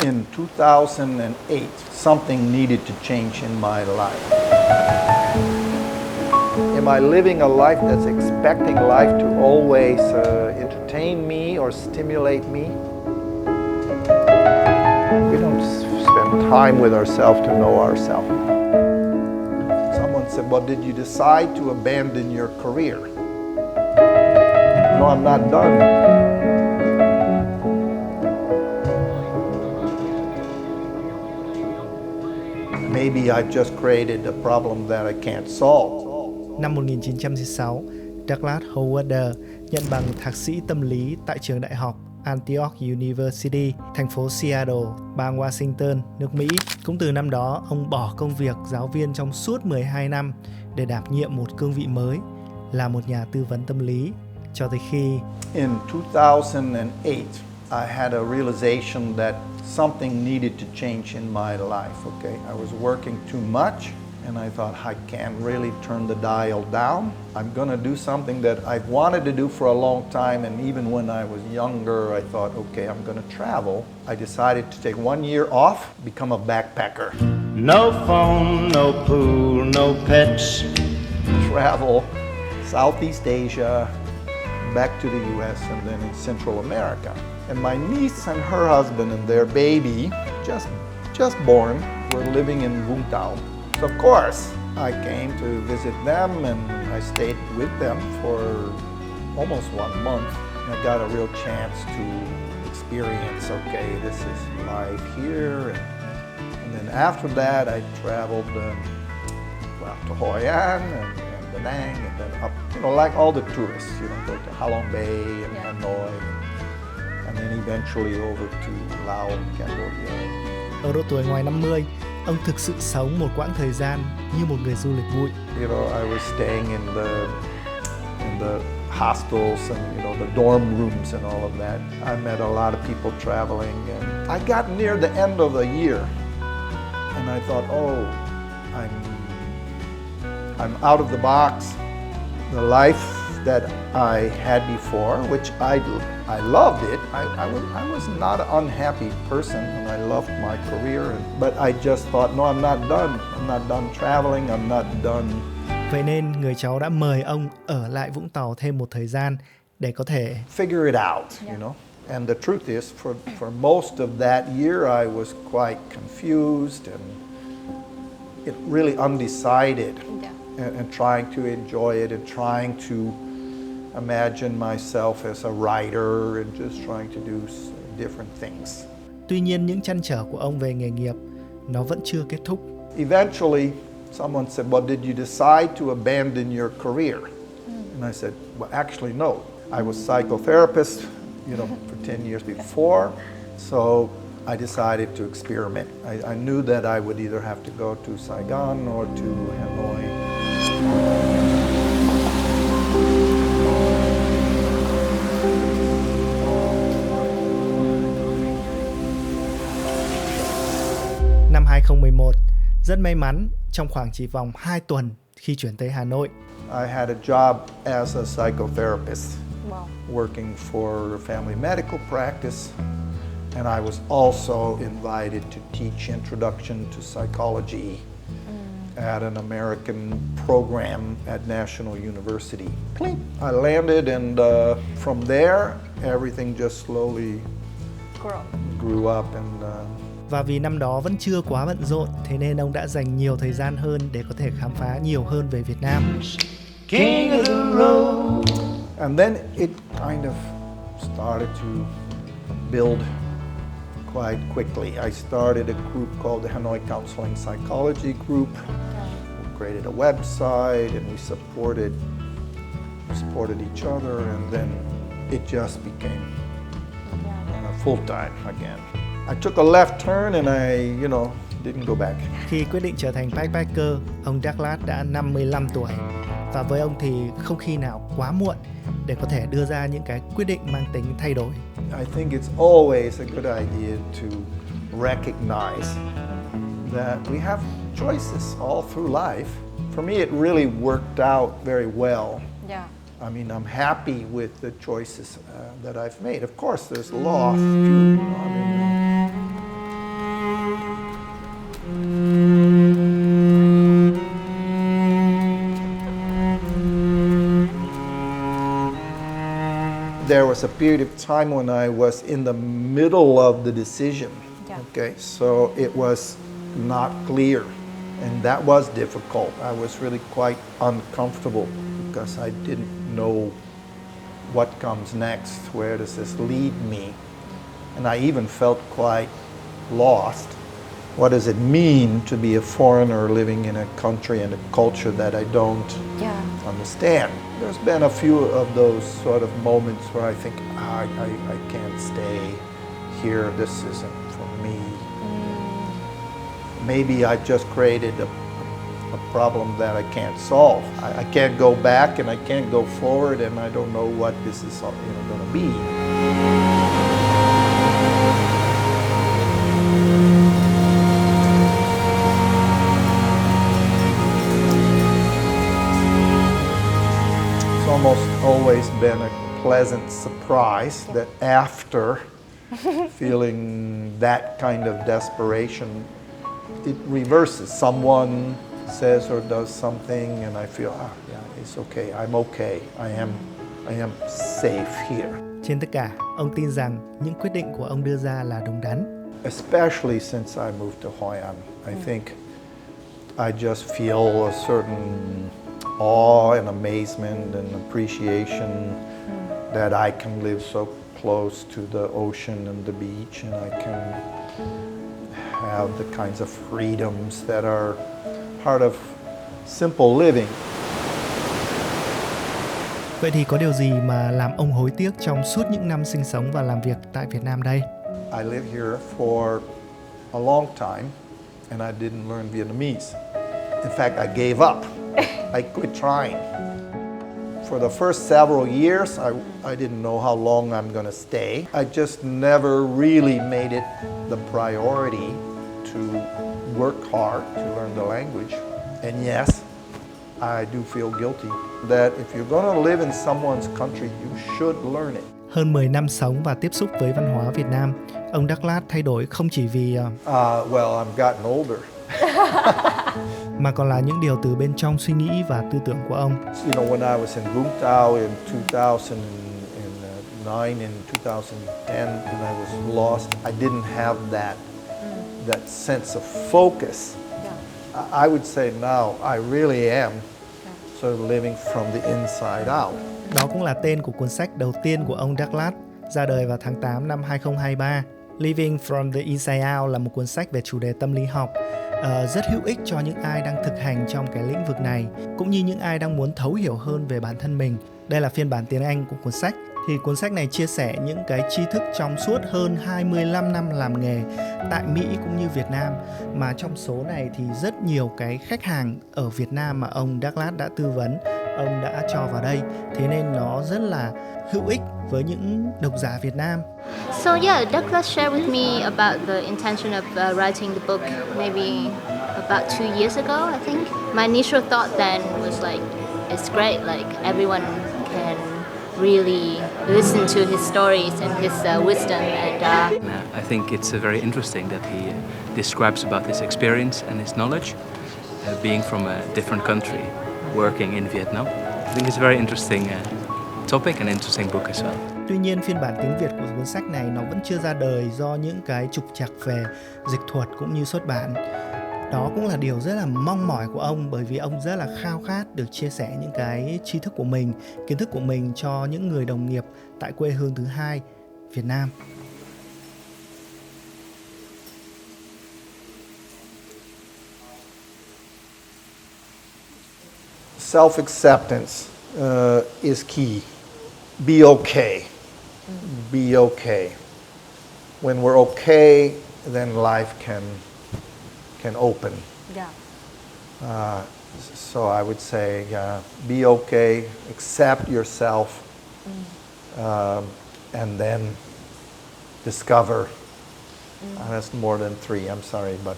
In 2008, something needed to change in my life. Am I living a life that's expecting life to always entertain me or stimulate me? We don't spend time with ourselves to know ourselves. Someone said, well, did you decide to abandon your career? No, I'm not done. Maybe I've just created a problem that I can't solve. Năm 1996, Douglas Holwerda nhận bằng thạc sĩ tâm lý tại trường đại học Antioch University, thành phố Seattle, bang Washington, nước Mỹ. Cũng từ năm đó, ông bỏ công việc giáo viên trong suốt 12 năm để đảm nhiệm một cương vị mới là một nhà tư vấn tâm lý. Cho tới khi In 2008, I had a realization that something needed to change in my life, okay? I was working too much and I thought I can't really turn the dial down. I'm gonna do something that I've wanted to do for a long time, and even when I was younger, I thought, okay, I'm gonna travel. I decided to take 1 year off, become a backpacker. No phone, no pool, no pets. Travel Southeast Asia, back to the US, and then in Central America. And my niece and her husband and their baby, just born, were living in Vũng Tàu. So of course, I came to visit them and I stayed with them for almost 1 month. And I got a real chance to experience, okay, this is life here. And then after that, I traveled to Hoi An and Da Nang, and then up, like all the tourists, go to Halong Bay and Hanoi, and then eventually over to Laos, Cambodia. ở độ tuổi ngoài 50, ông thực sự sống một quãng thời gian như một người du lịch bụi. I was staying in the hostels and the dorm rooms and all of that. I met a lot of people traveling, and I got near the end of the year, and I thought, oh, I'm out of the box. The life that I had before, which I loved it. I was not an unhappy person, and I loved my career. But I just thought, no, I'm not done. I'm not done traveling. I'm not done. Vậy nên người cháu đã mời ông ở lại Vũng Tàu thêm một thời gian để có thể figure it out, And the truth is, for most of that year, I was quite confused and really undecided. And trying to enjoy it and trying to imagine myself as a writer and just trying to do different things. Tuy nhiên những trăn trở của ông về nghề nghiệp nó vẫn chưa kết thúc. Eventually, someone said, well, did you decide to abandon your career? And I said, well, actually, no. I was psychotherapist, for 10 years before. So I decided to experiment. I knew that I would either have to go to Saigon or to Hanoi. Năm 2011, rất may mắn trong khoảng chỉ vòng 2 tuần khi chuyển tới Hà Nội. I had a job as a psychotherapist, working for a family medical practice, and I was also invited to teach introduction to psychology at an American program at National University. Clink. I landed, and from there, everything just slowly grew up. Và vì năm đó vẫn chưa quá bận rộn, thế nên ông đã dành nhiều thời gian hơn để có thể khám phá nhiều hơn về Việt Nam. King of the road. And then it kind of started to build quite quickly. I started a group called the Hanoi Counseling Psychology Group. We created a website, and we supported each other, and then it just became full-time again. I took a left turn and I, didn't go back. Khi quyết định trở thành backpacker, ông Douglas đã 55 tuổi. Và với ông thì không khi nào quá muộn để có thể đưa ra những cái quyết định mang tính thay đổi. I think it's always a good idea to recognize that we have choices all through life. For me, it really worked out very well. Yeah. I mean, I'm happy with the choices that I've made. Of course, there's loss. there was a period of time when I was in the middle of the decision. Yeah. Okay, so it was not clear, and that was difficult. I was really quite uncomfortable because I didn't know what comes next, where does this lead me? And I even felt quite lost. What does it mean to be a foreigner living in a country and a culture that I don't understand? There's been a few of those sort of moments where I think, I can't stay here, this isn't for me. Maybe I just created a problem that I can't solve. I can't go back and I can't go forward, and I don't know what this is going to be. It's almost always been a pleasant surprise that after feeling that kind of desperation, it reverses. Someone says or does something and I feel, it's okay, I'm okay, I am safe here. Trên tất cả, ông tin rằng những quyết định của ông đưa ra là đúng đắn. Especially since I moved to Hoi An, I think I just feel a certain awe and amazement and appreciation that I can live so close to the ocean and the beach, and I can have the kinds of freedoms that are part of simple living. Vậy thì có điều gì mà làm ông hối tiếc trong suốt những năm sinh sống và làm việc tại Việt Nam đây? I lived here for a long time and I didn't learn Vietnamese. In fact, I gave up. I quit trying. For the first several years, I didn't know how long I'm going to stay. I just never really made it the priority to work hard to learn the language. And yes, I do feel guilty that if you're going to live in someone's country, you should learn it. Hơn 10 năm sống và tiếp xúc với văn hóa Việt Nam, ông Douglas thay đổi không chỉ vì Well, I've gotten older. mà còn là những điều từ bên trong suy nghĩ và tư tưởng của ông. You know, when I was in Vũng Tàu in 2009 and 2010, when I was lost, I didn't have that sense of focus. I would say now I really am sort of living from the inside out. Đó cũng là tên của cuốn sách đầu tiên của ông Douglas, ra đời vào tháng 8 năm 2023. Living from the Inside Out là một cuốn sách về chủ đề tâm lý học, rất hữu ích cho những ai đang thực hành trong cái lĩnh vực này, cũng như những ai đang muốn thấu hiểu hơn về bản thân mình. Đây là phiên bản tiếng Anh của cuốn sách. Thì cuốn sách này chia sẻ những cái tri thức trong suốt hơn 25 năm làm nghề tại Mỹ cũng như Việt Nam, mà trong số này thì rất nhiều cái khách hàng ở Việt Nam mà ông Douglas đã tư vấn, ông đã cho vào đây. Thế nên nó rất là hữu ích với những độc giả Việt Nam. So yeah, Douglas shared with me about the intention of writing the book maybe about 2 years ago, I think. My initial thought then was like, it's great, like everyone can really listen to his stories and his wisdom, and I think it's very interesting that he describes about his experience and his knowledge, being from a different country, working in Vietnam. I think it's a very interesting topic and interesting book as well. Tuy nhiên, phiên bản tiếng Việt của cuốn sách này nó vẫn chưa ra đời do những cái trục trặc về dịch thuật cũng như xuất bản. Đó cũng là điều rất là mong mỏi của ông, bởi vì ông rất là khao khát được chia sẻ những cái tri thức của mình, kiến thức của mình cho những người đồng nghiệp tại quê hương thứ hai, Việt Nam. Self-acceptance is key. Be okay. Be okay. When we're okay, then life can open. So I would say, be okay, accept yourself, and then discover. That's more than 3, I'm sorry, but